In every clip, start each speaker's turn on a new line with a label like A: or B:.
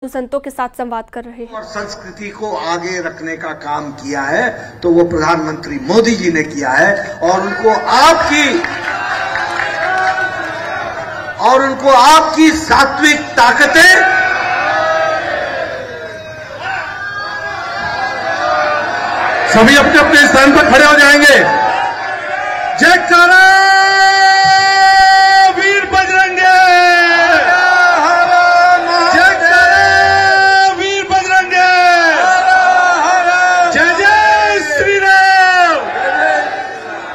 A: संतों के साथ संवाद कर रहे हैं
B: और संस्कृति को आगे रखने का काम किया है तो वो प्रधानमंत्री मोदी जी ने किया है और उनको आपकी सात्विक ताकतें
C: सभी अपने अपने स्थान पर खड़े हो जाएंगे। जयकारा वीर बजरंगे, जयकारा वीर बजरंगे, जय जय श्री राम,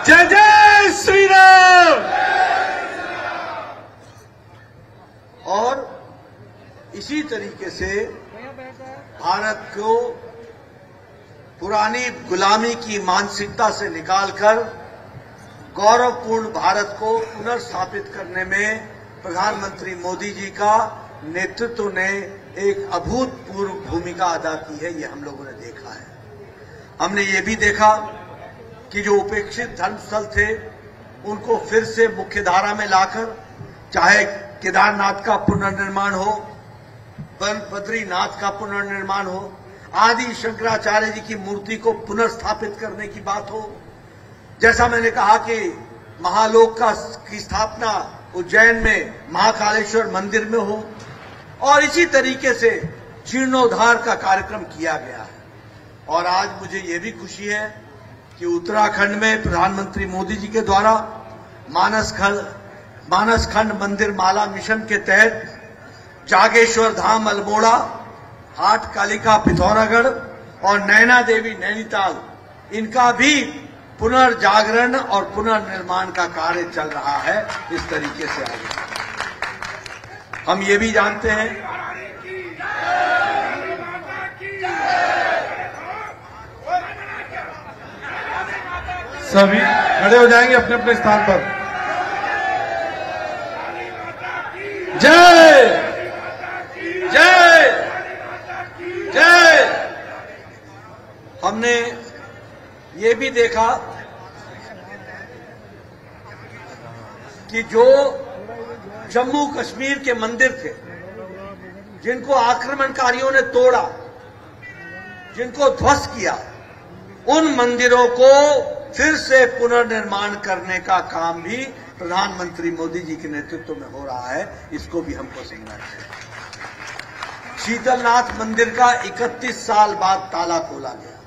C: जय जय श्री राम।
B: और इसी तरीके से भारत को पुरानी गुलामी की मानसिकता से निकालकर गौरवपूर्ण भारत को पुनर्स्थापित करने में प्रधानमंत्री मोदी जी का नेतृत्व ने एक अभूतपूर्व भूमिका अदा की है। ये हम लोगों ने देखा है। हमने ये भी देखा कि जो उपेक्षित धर्मस्थल थे उनको फिर से मुख्यधारा में लाकर, चाहे केदारनाथ का पुनर्निर्माण हो, बद्रीनाथ का पुनर्निर्माण हो, आदि शंकराचार्य जी की मूर्ति को पुनर्स्थापित करने की बात हो, जैसा मैंने कहा कि महालोक की स्थापना उज्जैन में महाकालेश्वर मंदिर में हो, और इसी तरीके से जीर्णोद्धार का कार्यक्रम किया गया है। और आज मुझे ये भी खुशी है कि उत्तराखंड में प्रधानमंत्री मोदी जी के द्वारा मानसखंड मंदिर माला मिशन के तहत जागेश्वर धाम अल्मोड़ा, हाट कालिका पिथौरागढ़ और नैना देवी नैनीताल, इनका भी पुनर्जागरण और पुनर्निर्माण का कार्य चल रहा है। इस तरीके से आगे हम ये भी जानते हैं
C: सभी खड़े हो जाएंगे अपने अपने स्थान पर। जय जय जय।
B: हमने ये भी देखा कि जो जम्मू कश्मीर के मंदिर थे जिनको आक्रमणकारियों ने तोड़ा, जिनको ध्वस्त किया, उन मंदिरों को फिर से पुनर्निर्माण करने का काम भी प्रधानमंत्री मोदी जी के नेतृत्व में हो रहा है। इसको भी हमको समझना चाहिए। शीतलनाथ मंदिर का 31 साल बाद ताला खोला गया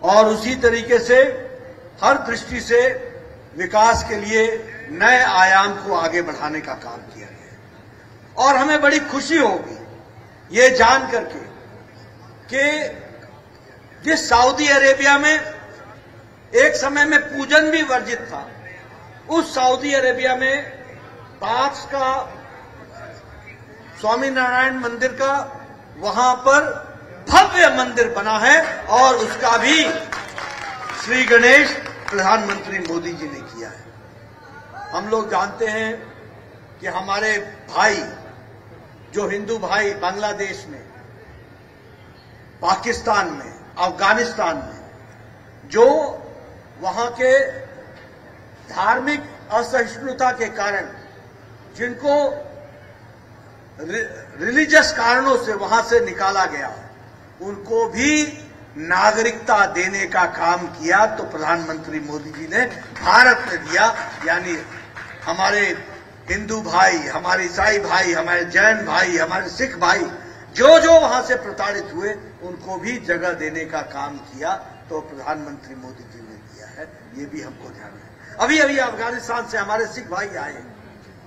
B: और उसी तरीके से हर दृष्टि से विकास के लिए नए आयाम को आगे बढ़ाने का काम किया गया। और हमें बड़ी खुशी होगी ये जान करके कि जिस सऊदी अरेबिया में एक समय में पूजन भी वर्जित था, उस सऊदी अरेबिया में पार्स का स्वामीनारायण मंदिर का वहां पर भव्य मंदिर बना है और उसका भी श्री गणेश प्रधानमंत्री मोदी जी ने किया है। हम लोग जानते हैं कि हमारे भाई, जो हिंदू भाई बांग्लादेश में, पाकिस्तान में, अफगानिस्तान में, जो वहां के धार्मिक असहिष्णुता के कारण, जिनको रिलीजियस कारणों से वहां से निकाला गया, उनको भी नागरिकता देने का काम किया तो प्रधानमंत्री मोदी जी ने भारत में दिया। यानी हमारे हिंदू भाई, हमारे ईसाई भाई, हमारे जैन भाई, हमारे सिख भाई जो जो वहां से प्रताड़ित हुए, उनको भी जगह देने का काम किया तो प्रधानमंत्री मोदी जी ने किया है। ये भी हमको ध्यान है। अभी अभी अफगानिस्तान से हमारे सिख भाई आए,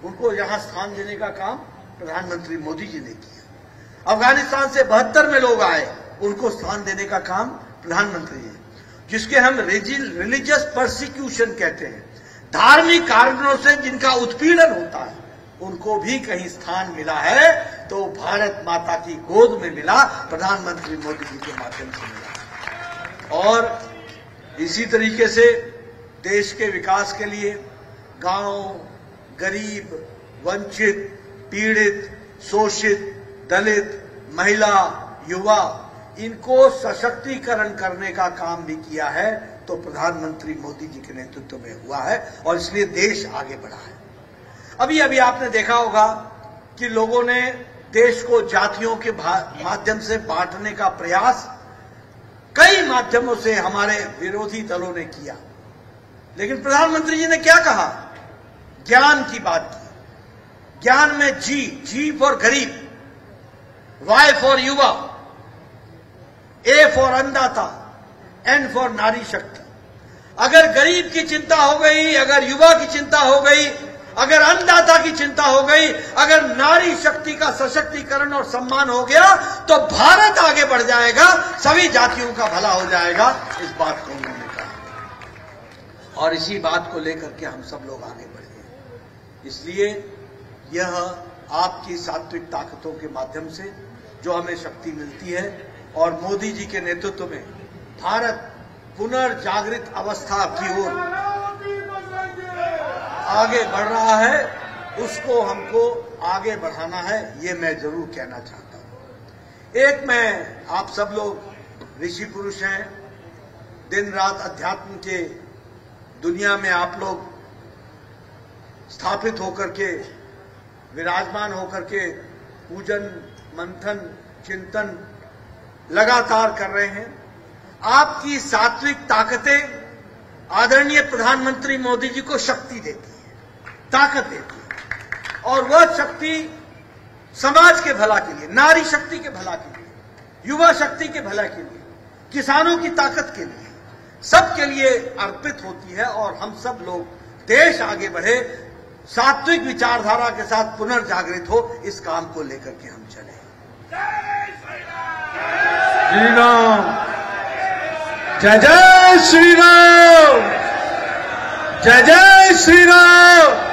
B: उनको यहां स्थान देने का काम प्रधानमंत्री मोदी जी ने किया। अफगानिस्तान से 72 में लोग आए, उनको स्थान देने का काम प्रधानमंत्री जी, जिसके हम रिलीजियस परसिक्यूशन कहते हैं, धार्मिक कारणों से जिनका उत्पीड़न होता है, उनको भी कहीं स्थान मिला है तो भारत माता की गोद में मिला, प्रधानमंत्री मोदी जी के माध्यम से मिला। और इसी तरीके से देश के विकास के लिए गांव, गरीब, वंचित, पीड़ित, शोषित, दलित, महिला, युवा, इनको सशक्तिकरण करने का काम भी किया है तो प्रधानमंत्री मोदी जी के नेतृत्व में हुआ है और इसलिए देश आगे बढ़ा है। अभी अभी आपने देखा होगा कि लोगों ने देश को जातियों के माध्यम से बांटने का प्रयास कई माध्यमों से हमारे विरोधी दलों ने किया। लेकिन प्रधानमंत्री जी ने क्या कहा? ज्ञान की बात की। ज्ञान में जी फॉर गरीब, वाई फॉर युवा, ए फॉर अन्नदाता, एन फॉर नारी शक्ति। अगर गरीब की चिंता हो गई, अगर युवा की चिंता हो गई, अगर अन्नदाता की चिंता हो गई, अगर नारी शक्ति का सशक्तिकरण और सम्मान हो गया तो भारत आगे बढ़ जाएगा, सभी जातियों का भला हो जाएगा। इस बात को उन्होंने कहा और इसी बात को लेकर के हम सब लोग आगे बढ़े। इसलिए यह आपकी सात्विक ताकतों के माध्यम से जो हमें शक्ति मिलती है और मोदी जी के नेतृत्व में भारत पुनर्जागृत अवस्था की ओर आगे बढ़ रहा है, उसको हमको आगे बढ़ाना है, ये मैं जरूर कहना चाहता हूं। एक, मैं आप सब लोग ऋषि पुरुष हैं, दिन रात अध्यात्म के दुनिया में आप लोग स्थापित होकर के, विराजमान होकर के पूजन, मंथन, चिंतन लगातार कर रहे हैं। आपकी सात्विक ताकतें आदरणीय प्रधानमंत्री मोदी जी को शक्ति देती है, ताकत देती है, और वह शक्ति समाज के भला के लिए, नारी शक्ति के भला के लिए, युवा शक्ति के भला के लिए, किसानों की ताकत के लिए, सबके लिए अर्पित होती है। और हम सब लोग, देश आगे बढ़े, सात्विक विचारधारा के साथ पुनर्जागृत हो, इस काम को लेकर के हम चले।
C: श्री राम, जय जय श्री राम, जय जय श्री राम,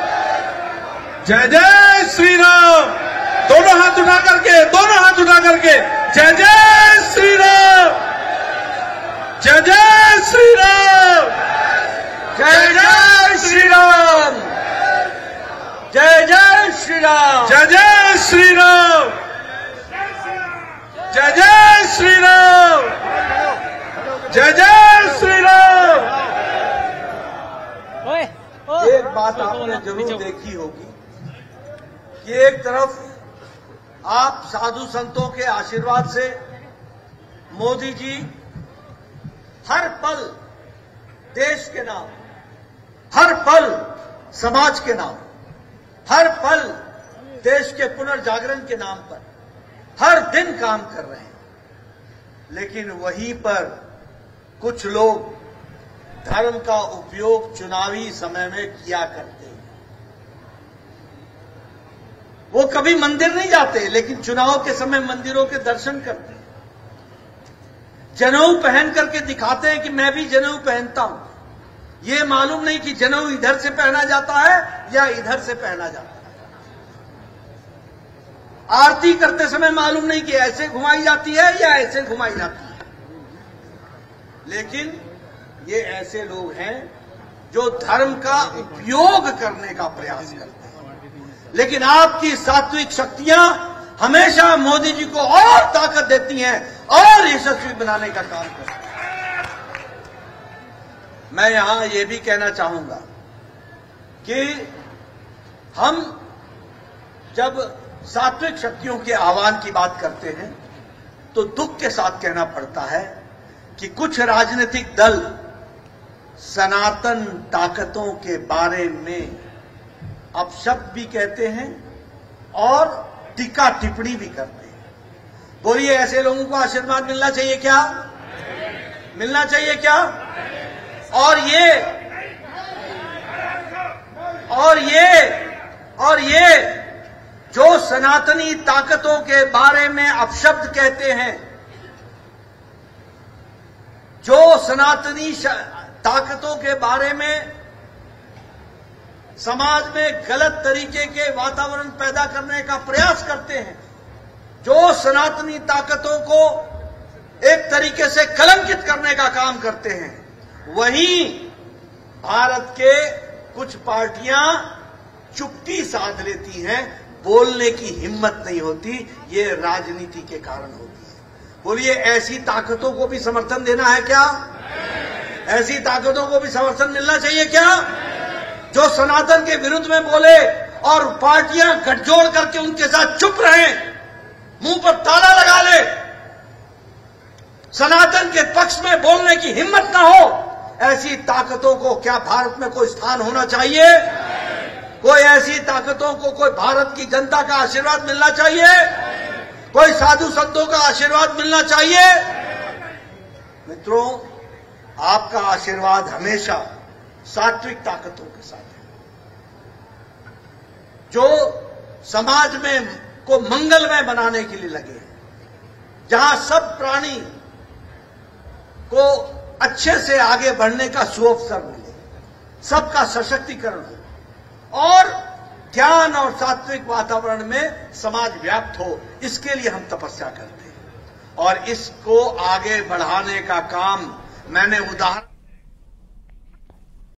C: जय जय श्री राम। दोनों हाथ उठा करके, दोनों हाथ उठा करके, जय जय श्री राम, जय जय श्री राम,
B: जय जय श्री राम, जय जय श्री राम,
C: जय जय श्री राम, जय जय श्री राम, जय जय श्री राम।
B: एक बात आपने जरूर देखी होगी कि एक तरफ आप साधु संतों के आशीर्वाद से मोदी जी हर पल देश के नाम, हर पल समाज के नाम, हर पल देश के पुनर्जागरण के नाम पर हर दिन काम कर रहे हैं। लेकिन वहीं पर कुछ लोग धर्म का उपयोग चुनावी समय में किया करते हैं। वो कभी मंदिर नहीं जाते, लेकिन चुनाव के समय मंदिरों के दर्शन करते हैं, जनेऊ पहन करके दिखाते हैं कि मैं भी जनेऊ पहनता हूं। ये मालूम नहीं कि जनेऊ इधर से पहना जाता है या इधर से पहना जाता है। आरती करते समय मालूम नहीं कि ऐसे घुमाई जाती है या ऐसे घुमाई जाती है। लेकिन ये ऐसे लोग हैं जो धर्म का उपयोग करने का प्रयास करते हैं। लेकिन आपकी सात्विक शक्तियां हमेशा मोदी जी को और ताकत देती हैं और यशस्वी बनाने का काम करती हैं। मैं यहां ये भी कहना चाहूंगा कि हम जब सात्विक शक्तियों के आह्वान की बात करते हैं तो दुख के साथ कहना पड़ता है कि कुछ राजनीतिक दल सनातन ताकतों के बारे में अपशब्द भी कहते हैं और टीका टिप्पणी भी करते हैं। बोलिए, ऐसे लोगों को आशीर्वाद मिलना चाहिए क्या? मिलना चाहिए क्या? और ये जो सनातनी ताकतों के बारे में अपशब्द कहते हैं, जो सनातनी ताकतों के बारे में समाज में गलत तरीके के वातावरण पैदा करने का प्रयास करते हैं, जो सनातनी ताकतों को एक तरीके से कलंकित करने का काम करते हैं, वहीं भारत के कुछ पार्टियां चुप्पी साध लेती हैं, बोलने की हिम्मत नहीं होती। ये राजनीति के कारण होती है। बोलिए, ऐसी ताकतों को भी समर्थन देना है क्या? ऐसी ताकतों को भी समर्थन मिलना चाहिए क्या? जो सनातन के विरुद्ध में बोले और पार्टियां गठजोड़ करके उनके साथ चुप रहें, मुंह पर ताला लगा ले, सनातन के पक्ष में बोलने की हिम्मत ना हो, ऐसी ताकतों को क्या भारत में कोई स्थान होना चाहिए? कोई ऐसी ताकतों को कोई भारत की जनता का आशीर्वाद मिलना चाहिए? कोई साधु संतों का आशीर्वाद मिलना चाहिए? मित्रों, आपका आशीर्वाद हमेशा सात्विक ताकतों के साथ है, जो समाज में को मंगलमय बनाने के लिए लगे हैं, जहां सब प्राणी को अच्छे से आगे बढ़ने का सुअवसर मिले, सबका सशक्तिकरण हो और ज्ञान और सात्विक वातावरण में समाज व्याप्त हो, इसके लिए हम तपस्या करते हैं। और इसको आगे बढ़ाने का काम मैंने उदाहरण